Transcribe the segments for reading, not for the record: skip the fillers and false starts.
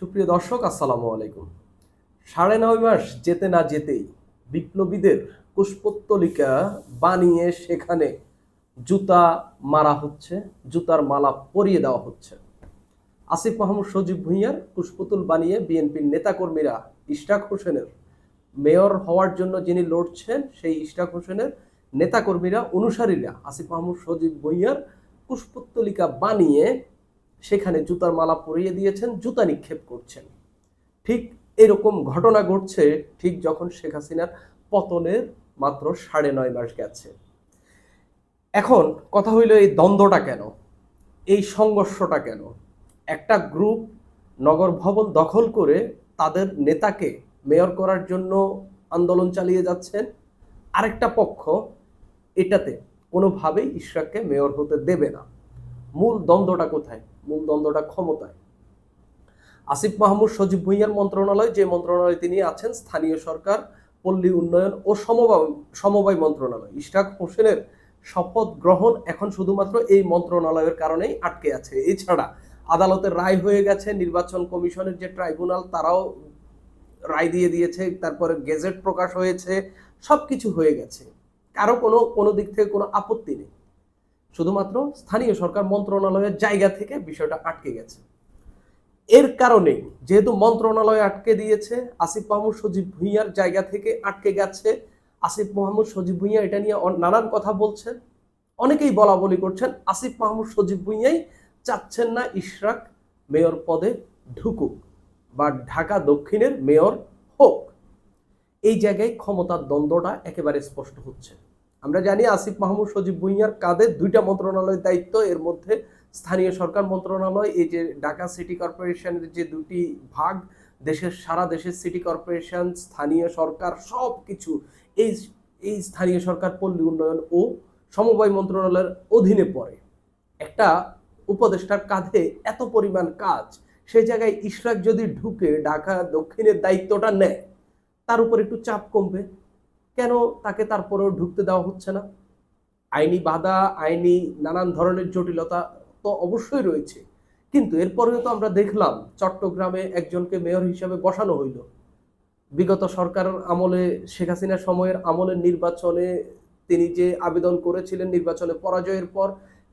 সুপ্রিয় দর্শক, আসসালামু আলাইকুম। ৯.৫ মাস যেতে না যেতেই বিপ্লবীদের কুশপুত্তলিকা বানিয়ে সেখানে জুতা মারা হচ্ছে, জুতার মালা পরিয়ে দেওয়া হচ্ছে। আসিফ মাহমুদ সজীব ভুঁইয়ার কুশপুতুল বানিয়ে বিএনপির নেতাকর্মীরা ইশরাক হোসেনের মেয়র হওয়ার জন্য যিনি লড়ছেন সেই ইশরাক হোসেনের নেতাকর্মীরা, অনুসারীরা আসিফ মাহমুদ সজীব ভুঁইয়ার কুশপুত্তলিকা বানিয়ে সেখানে জুতার মালা পরিয়ে দিয়েছেন, জুতা নিক্ষেপ করছেন। ঠিক এরকম ঘটনা ঘটছে ঠিক যখন শেখ হাসিনার পতনের মাত্র ৯.৫ মাস গেছে। এখন কথা হইল, এই দ্বন্দ্বটা কেন, এই সংঘর্ষটা কেন? একটা গ্রুপ নগর ভবন দখল করে তাদের নেতাকে মেয়র করার জন্য আন্দোলন চালিয়ে যাচ্ছেন, আরেকটা পক্ষ এটাতে কোনোভাবেই ইশরাককে মেয়র হতে দেবে না। মূল দ্বন্দ্বটা কোথায়? মূল দ্বন্দ্বটা ক্ষমতায়। আসিফ মাহমুদ সজীব ভুঁইয়ার মন্ত্রণালয়, যে মন্ত্রণালয়ে তিনি আছেন, স্থানীয় সরকার, পল্লী উন্নয়ন ও সমবায় মন্ত্রণালয়, ইশরাক হোসেনের শপথ গ্রহণ এখন শুধুমাত্র এই মন্ত্রণালয়ের কারণেই আটকে আছে। এছাড়া আদালতের রায় হয়ে গেছে, নির্বাচন কমিশনের যে ট্রাইব্যুনাল তারাও রায় দিয়ে দিয়েছে, তারপরে গেজেট প্রকাশ হয়েছে, সবকিছু হয়ে গেছে, কারো কোনো দিক থেকে কোনো আপত্তি নেই। শুধুমাত্র স্থানীয় সরকার মন্ত্রণালয়ের জায়গা থেকে বিষয়টা আটকে গেছে। এর কারণে যেহেতু মন্ত্রণালয় আটকে দিয়েছে, আসিফ মাহমুদ সজীব ভুঁইয়ার জায়গা থেকে আটকে গেছে, আসিফ মাহমুদ সজীব ভুঁইয়া এটা নিয়ে নানান কথা বলছেন, অনেকেই বলা বলি করছেন আসিফ মাহমুদ সজীব ভুঁইয়াই চাচ্ছেন না ইশরাক মেয়র পদে ঢুকুক বা ঢাকা দক্ষিণের মেয়র হোক। এই জায়গায় ক্ষমতার দ্বন্দ্বটা একেবারে স্পষ্ট হচ্ছে। আমরা জানি আসিফ মাহমুদ সজীব ভুঁইয়ার কাঁধে দুইটা মন্ত্রণালয়ের দায়িত্ব, এর মধ্যে স্থানীয় সরকার মন্ত্রণালয়, এই যে ঢাকা সিটি কর্পোরেশনের যে দুটি ভাগ, সারা দেশের সিটি কর্পোরেশন, স্থানীয় সরকার, সব কিছু এই এই স্থানীয় সরকার, পল্লী উন্নয়ন ও সমবায় মন্ত্রণালয়ের অধীনে পড়ে। একটা উপদেষ্টার কাঁধে এত পরিমাণ কাজ, সেই জায়গায় ইশরাক যদি ঢুকে ঢাকা দক্ষিণের দায়িত্বটা নেয়, তার উপর একটু চাপ কমবে। কেন তাকে তারপরেও ঢুকতে দেওয়া হচ্ছে না? আইনি বাধা, আইনি নানান ধরনের জটিলতা তো অবশ্যই রয়েছে, কিন্তু এরপরেও তো আমরা দেখলাম চট্টগ্রামে একজনকে মেয়র হিসাবে বসানো হইল। বিগত সরকারের আমলে, শেখ হাসিনার সময়ের আমলের নির্বাচনে তিনি যে আবেদন করেছিলেন, নির্বাচনে পরাজয়ের পর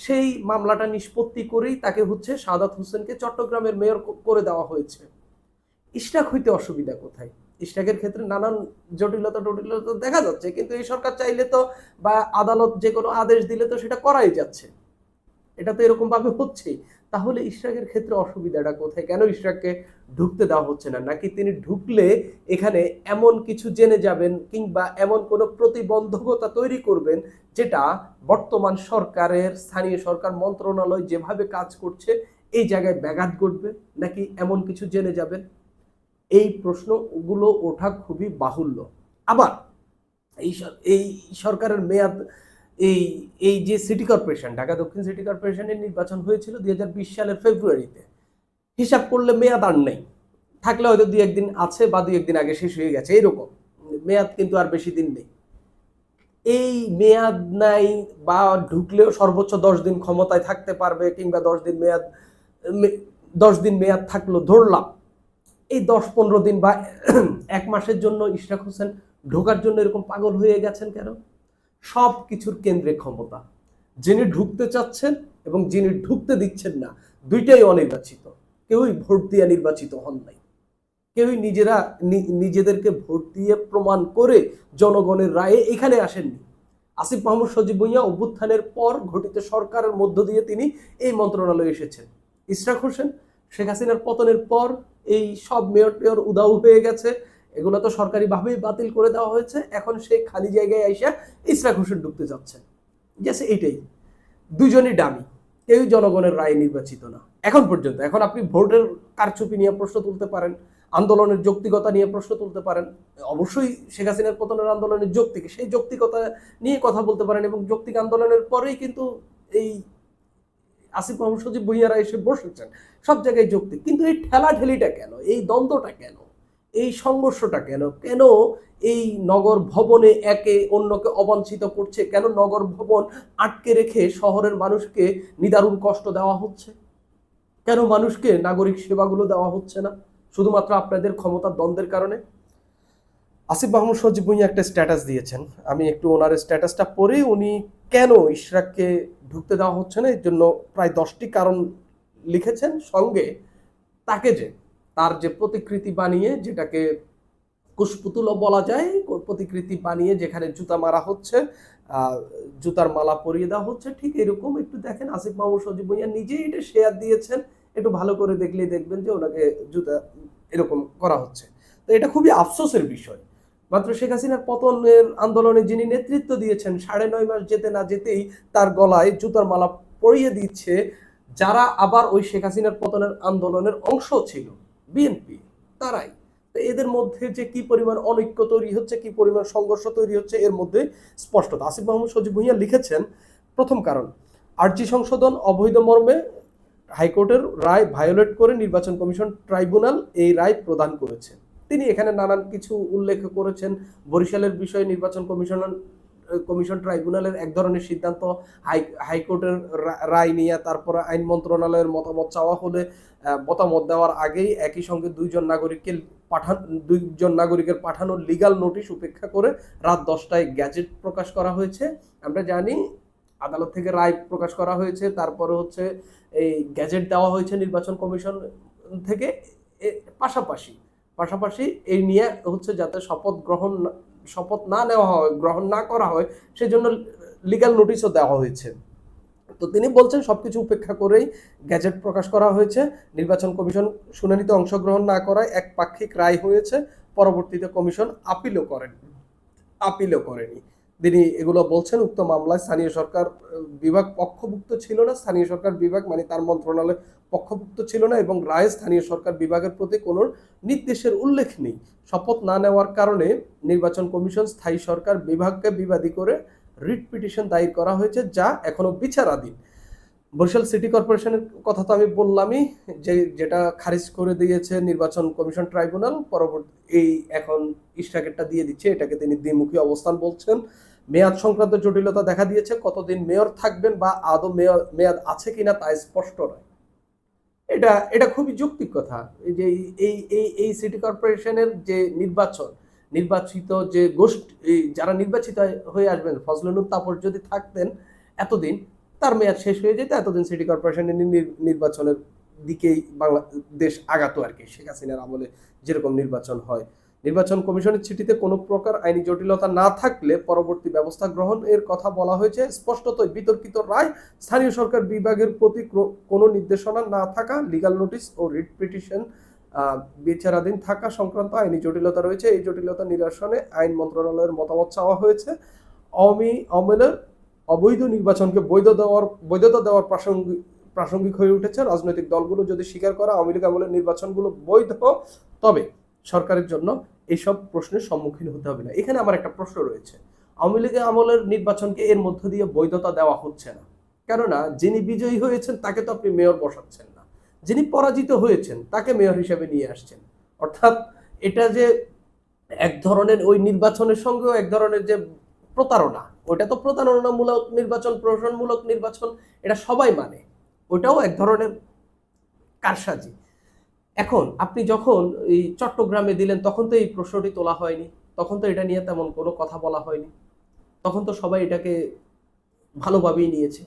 সেই মামলাটা নিষ্পত্তি করেই তাকে সাদাত হোসেনকে চট্টগ্রামের মেয়র করে দেওয়া হয়েছে। ইশরাক হইতে অসুবিধা কোথায়? ইশরাকের ক্ষেত্রে নানান জটিলতা দেখা যাচ্ছে, কিন্তু এই সরকার চাইলে তো, বা আদালত যে কোনো আদেশ দিলে তো সেটা করাই যাচ্ছে, এটা তো এরকম ভাবে হচ্ছেই। তাহলে ইশরাকের ক্ষেত্রে অসুবিধাটা কোথায়? কেন ইশরাককে ঢুকতে দেওয়া হচ্ছে না? নাকি তিনি ঢুকলে এখানে এমন কিছু জেনে যাবেন, কিংবা এমন কোনো প্রতিবন্ধকতা তৈরি করবেন যেটা বর্তমান সরকারের স্থানীয় সরকার মন্ত্রণালয় যেভাবে কাজ করছে এই জায়গায় ব্যাঘাত ঘটবে? নাকি এমন কিছু জেনে যাবেন? এই প্রশ্নগুলো ওঠা খুবই বাহুল্য। আবার এই সরকারের মেয়াদ, এই এই যে সিটি কর্পোরেশন, ঢাকা দক্ষিণ সিটি কর্পোরেশনের নির্বাচন হয়েছিল 2020 সালের ফেব্রুয়ারিতে, হিসাব করলে মেয়াদ আর নেই, থাকলে হয়তো 2-1 দিন আছে বা 2-1 দিন আগে শেষ হয়ে গেছে, এরকম মেয়াদ কিন্তু আর বেশি দিন নেই। এই মেয়াদ নাই, বা ঢুকলেও সর্বোচ্চ 10 দিন ক্ষমতায় থাকতে পারবে, কিংবা 10 দিন মেয়াদ থাকলো ধরলাম। এই 10-15 দিন বা 1 মাসের জন্য ইশরাক হোসেন ঢোকার জন্য এরকম পাগল হয়ে গেছেন কেন? সব কিছুর কেন্দ্রে ক্ষমতা। যিনি ঢুকতে চাচ্ছেন এবং যিনি ঢুকতে দিচ্ছেন না, দুইটাই অনির্বাচিত। কেউই ভোট দিয়ে নির্বাচিত হন নাই, কেউই নিজেদেরকে ভোট দিয়ে প্রমাণ করে জনগণের রায়ে এখানে আসেননি। আসিফ মাহমুদ সজীব ভুঁইয়া অভ্যুত্থানের পর গঠিত সরকারের মধ্য দিয়ে তিনি এই মন্ত্রণালয়ে এসেছেন। ইশরাক হোসেন শেখ হাসিনার পতনের পর এই সব মেয়র উদাও হয়ে গেছে, এগুলো তো সরকারিভাবেই বাতিল করে দেওয়া হয়েছে। এখন সেই খালি জায়গায় আইসা ইশরাক হোসেন ঢুকতে যাচ্ছেন, জাস্ট এইটাই। দুজনই ডামি, কেউই জনগণের রায়ে নির্বাচিত না এখন পর্যন্ত। এখন আপনি ভোটের কারচুপি নিয়ে প্রশ্ন তুলতে পারেন, আন্দোলনের যৌক্তিকতা নিয়ে প্রশ্ন তুলতে পারেন, অবশ্যই শেখ হাসিনার পতনের আন্দোলনের যৌক্তিক, সেই যৌক্তিকতা নিয়ে কথা বলতে পারেন, এবং যৌক্তিক আন্দোলনের পরেই কিন্তু এই আসিফ মাহমুদ সজীব ভুঁইয়ারা এসে বসেছেন, সব জায়গায় যৌক্তিক। কিন্তু এই ঠেলাঠেলিটা কেন? এই দ্বন্দ্বটা কেন? এই সংঘর্ষটা কেন? কেন এই নগর ভবনে একে অন্যকে অবাঞ্ছিত করছে? কেন নগর ভবন আটকে রেখে শহরের মানুষকে নিদারুণ কষ্ট দেওয়া হচ্ছে? কেন মানুষকে নাগরিক সেবাগুলো দেওয়া হচ্ছে না? শুধুমাত্র আপনাদের ক্ষমতার দ্বন্দ্বের কারণে? আসিফ মাহমুদ সজীব ভুঁইয়া একটা স্ট্যাটাস দিয়েছেন, আমি একটু ওনার স্ট্যাটাসটা পড়ে, উনি কেন ইশরাককে ঢুকতে দেওয়া হচ্ছে না এর জন্য প্রায় 10টি কারণ লিখেছেন। সঙ্গে তাকে যে তার যে প্রতিকৃতি বানিয়ে, যেটাকে কুশপুতুলও বলা যায়, প্রতিকৃতি বানিয়ে যেখানে জুতা মারা হচ্ছে, জুতার মালা পরিয়ে দেওয়া হচ্ছে, ঠিক এরকম একটু দেখেন আসিফ মাহমুদ সজীব ভুঁইয়া নিজেই এটা শেয়ার দিয়েছেন। একটু ভালো করে দেখলেই দেখবেন যে ওনাকে জুতা এরকম করা হচ্ছে। তো এটা খুবই আফসোসের বিষয়। মাত্র শেখ হাসিনার পতনের আন্দোলনে যিনি নেতৃত্ব দিয়েছেন, 9.5 মাস যেতে না যেতেই তার গলায় জুতার মালা পরিয়ে দিচ্ছে যারা আবার ওই শেখ হাসিনার পতনের আন্দোলনের অংশ ছিল, বিএনপি, তারাই। তো এদের মধ্যে যে কি পরিমাণ অনৈক্য তৈরি হচ্ছে, কি পরিমাণ সংঘর্ষ তৈরি হচ্ছে, এর মধ্যে স্পষ্টত আসিফ মাহমুদ সজীব ভুঁইয়া লিখেছেন, প্রথম কারণ, আরজি সংশোধন অবৈধ মর্মে হাইকোর্টের রায় ভায়োলেট করে নির্বাচন কমিশন ট্রাইব্যুনাল এই রায় প্রদান করেছে। তিনি এখানে নানান কিছু উল্লেখ করেছেন। বরিশালের বিষয়ে নির্বাচন কমিশন ট্রাইব্যুনালের এক ধরনের সিদ্ধান্ত হাইকোর্টের রায় নিয়ে তারপরে আইন মন্ত্রণালয়ের মতামত চাওয়া হলে মতামত দেওয়ার আগেই একই সঙ্গে দুইজন নাগরিকের পাঠানোর লিগাল নোটিশ উপেক্ষা করে রাত 10টায় গ্যাজেট প্রকাশ করা হয়েছে। আমরা জানি আদালত থেকে রায় প্রকাশ করা হয়েছে, তারপরে হচ্ছে এই গ্যাজেট দেওয়া হয়েছে নির্বাচন কমিশন থেকে। পাশাপাশি এই নিয়ে হচ্ছে যাতে শপথ না নেওয়া হয়, গ্রহণ না করা হয়, সেজন্য লিগ্যাল নোটিশও দেওয়া হয়েছে। তো তিনি বলছেন সবকিছু উপেক্ষা করেই গ্যাজেট প্রকাশ করা হয়েছে। নির্বাচন কমিশন শুনানিতে অংশগ্রহণ না করায় একপাক্ষিক রায় হয়েছে। পরবর্তীতে কমিশন আপিলও করেনি। তিনি এগুলো বলছেন। উক্ত মামলায় স্থানীয় সরকার বিভাগ পক্ষভুক্ত ছিল না। স্থানীয় সরকার বিভাগ মানে তার মন্ত্রণালয় পক্ষভুক্ত ছিল না এবং রায়ে স্থানীয় সরকার বিভাগের প্রতি কোনো নির্দেশের উল্লেখ নেই। শপথ না নেওয়ার কারণে নির্বাচন কমিশন স্থায়ী সরকার বিভাগকে বিবাদী করে রিট পিটিশন দায়ের করা হয়েছে, যা এখনো বিচারাধীন। বরিশাল সিটি কর্পোরেশনের কথা তো আমি বললামই, যেটা খারিজ করে দিয়েছে নির্বাচন কমিশন ট্রাইব্যুনাল। এই এখন ইশরাকেরটা দিয়ে দিচ্ছে, এটাকে তিনি দ্বিমুখী অবস্থান বলছেন। মেয়াদ সংক্রান্ত জটিলতা দেখা দিয়েছে, কতদিন মেয়র থাকবেন বা আদৌ মেয়াদ আছে কিনা তা স্পষ্ট নয়। এটা খুবই যৌক্তিক কথা। এই যে এই সিটি কর্পোরেশনের যে নির্বাচিত যে গোষ্ঠী, যারা নির্বাচিত হয়ে আসবেন, ফজলুল তাপর যদি থাকতেন এতদিন, তার মেয়াদ শেষ হয়ে যেত, এতদিন সিটি কর্পোরেশনের নির্বাচনের দিকেই বাংলাদেশ আগাতো আর কি। শেখ হাসিনার আমলে যেরকম নির্বাচন হয়, নির্বাচন কমিশনের চিঠিতে কোনো প্রকার আইনি জটিলতা না থাকলে পরবর্তী ব্যবস্থা গ্রহণ এর কথা বলা হয়েছে। স্পষ্টতই বিতর্কিত রায়, স্থানীয় সরকার বিভাগের প্রতি কোনো নির্দেশনা না থাকা, লিগাল নোটিশ ও রিট পিটিশন বিচারাধীন থাকা সংক্রান্ত আইনি জটিলতা রয়েছে। এই জটিলতা নিরসনে আইন মন্ত্রণালয়ের মতামত চাওয়া হয়েছে। আমলের অবৈধ নির্বাচনকে বৈধতা দেওয়ার প্রাসঙ্গিক হয়ে উঠেছে। রাজনৈতিক দলগুলো যদি স্বীকার করে আওয়ামী লীগ আমলের নির্বাচনগুলো বৈধ, তবে সরকারের জন্য এইসব প্রশ্নের সম্মুখীন হতে হবে না। এখানে আমার একটা প্রশ্ন রয়েছে, আওয়ামী লীগের আমলের নির্বাচনকে এর মধ্য দিয়ে বৈধতা দেওয়া হচ্ছে না, কেননা যিনি বিজয়ী হয়েছেন তাকে তো আপনি মেয়র বসাচ্ছেন না, যিনি পরাজিত হয়েছেন তাকে মেয়র হিসেবে নিয়ে আসছেন। অর্থাৎ এটা যে এক ধরনের ওই নির্বাচনের সঙ্গেও এক ধরনের যে প্রতারণা, ওটা তো প্রতারণামূলক নির্বাচন, প্রহসনমূলক নির্বাচন, এটা সবাই মানে, ওটাও এক ধরনের কারসাজি। এখন আপনি যখন এই চট্টগ্রামে দিলেন, তখন তো এই প্রশ্নটি তোলা হয়নি, তখন তো এটা নিয়ে তেমন কোনো কথা বলা হয়নি, তখন তো সবাই এটাকে ভালোভাবেই নিয়েছে।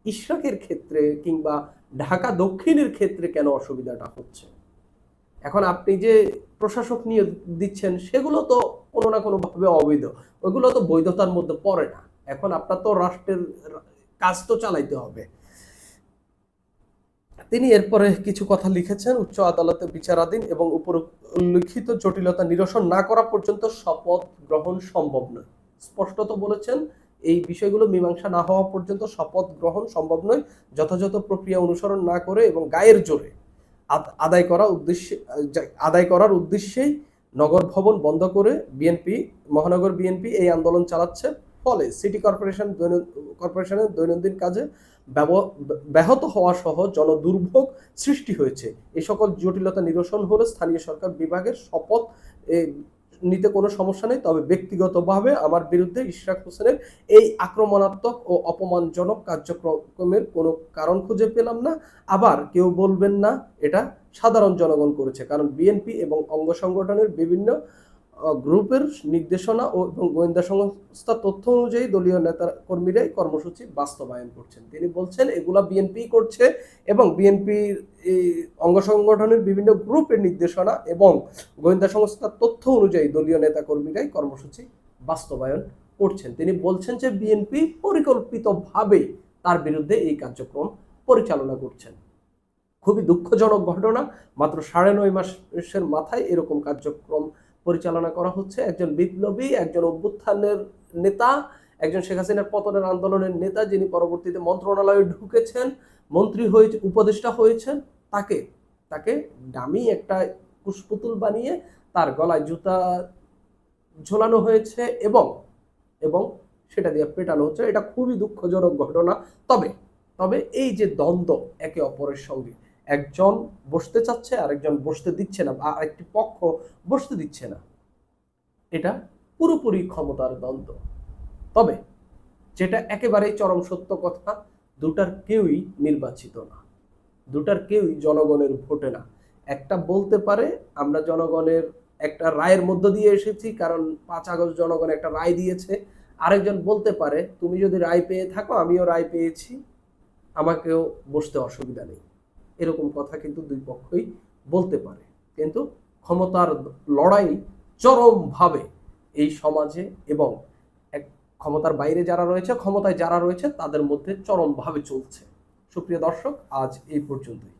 ইশরাকের ক্ষেত্রে কিংবা ঢাকা দক্ষিণের ক্ষেত্রে কেন অসুবিধাটা হচ্ছে? এখন আপনি যে প্রশাসক নিয়ে দিচ্ছেন সেগুলো তো কোনো না কোনো ভাবে অবৈধ, ওইগুলো তো বৈধতার মধ্যে পড়ে না। এখন আপনার তো রাষ্ট্রের কাজ তো চালাইতে হবে। তিনি এরপরে কিছু কথা লিখেছেন, উচ্চ আদালতে বিচারাধীন এবং উপরিল্লিখিত জটিলতা নিরসন না করা পর্যন্ত শপথ গ্রহণ সম্ভব নয়। স্পষ্টত বলেছেন এই বিষয়গুলো মীমাংসা না হওয়া পর্যন্ত শপথ গ্রহণ সম্ভব নয়। যথাযথ প্রক্রিয়া অনুসরণ না করে এবং গায়ের জোরে আদায় করার উদ্দেশ্যেই নগর ভবন বন্ধ করে মহানগর বিএনপি এই আন্দোলন চালাচ্ছে। ফলে সিটি কর্পোরেশনের দৈনন্দিন কাজে ব্যাহত হওয়া সহ জনদুর্ভোগ সৃষ্টি হয়েছে। এই সকল জটিলতা নিরসন হলে স্থানীয় সরকার বিভাগের শপথ নিতে কোনো সমস্যা নেই, তবে ব্যক্তিগতভাবে আমার বিরুদ্ধে ইশরাক হোসেনের এই আক্রমণাত্মক ও অপমানজনক কার্যক্রমের কোনো কারণ খুঁজে পেলাম না। আবার কেউ বলবেন না এটা সাধারণ জনগণ করেছে। কারণ বিএনপি এবং অঙ্গ সংগঠনের বিভিন্ন গ্রুপের নির্দেশনা ও এবং গোয়েন্দা সংস্থার তথ্য অনুযায়ী দলীয় নেতা কর্মীরাই কর্মসূচি বাস্তবায়ন করছেন। তিনি বলছেন এগুলা বিএনপি করছে এবং বিএনপির অঙ্গ সংগঠনের বিভিন্ন গ্রুপের নির্দেশনা এবং গোয়েন্দা সংস্থার তথ্য অনুযায়ী দলীয় নেতা কর্মীরাই কর্মসূচি বাস্তবায়ন করছেন। তিনি বলছেন যে বিএনপি পরিকল্পিতভাবে তার বিরুদ্ধে এই কার্যক্রম পরিচালনা করছেন। খুবই দুঃখজনক ঘটনা। মাত্র 9.5 মাসের মাথায় এরকম কার্যক্রম পরিচালনা করা হচ্ছে। একজন বিপ্লবী, একজন অভ্যুত্থানের নেতা, একজন শেখ হাসিনার পতনের আন্দোলনের নেতা, যিনি পরবর্তীতে মন্ত্রণালয়ে ঢুকেছেন, মন্ত্রী হয়ে উপদেষ্টা হয়েছেন, তাকে ডামি একটা কুশপুতুল বানিয়ে তার গলায় জুতা ঝোলানো হয়েছে এবং সেটা দিয়ে পেটানো হচ্ছে। এটা খুবই দুঃখজনক ঘটনা। তবে এই যে দ্বন্দ্ব একে অপরের সঙ্গে, একজন বসতে চাচ্ছে আরেকজন বসতে দিচ্ছে না, বা আরেকটি পক্ষ বসতে দিচ্ছে না, এটা পুরোপুরি ক্ষমতার দ্বন্দ্ব। তবে যেটা একেবারেই চরম সত্য কথা, দুটার কেউই নির্বাচিত না, দুটার কেউই জনগণের ভোটে না। একটা বলতে পারে আমরা জনগণের একটা রায়ের মধ্য দিয়ে এসেছি, কারণ 5 আগস্ট জনগণ একটা রায় দিয়েছে। আরেকজন বলতে পারে তুমি যদি রায় পেয়ে থাকো আমিও রায় পেয়েছি, আমাকেও বসতে অসুবিধা নেই। এরকম কথা কিন্তু দুই পক্ষই বলতে পারে, কিন্তু ক্ষমতার লড়াই চরমভাবে এই সমাজে এবং ক্ষমতার বাইরে যারা রয়েছে, ক্ষমতায় যারা রয়েছে তাদের মধ্যে চরমভাবে চলছে। সুপ্রিয় দর্শক, আজ এই পর্যন্তই।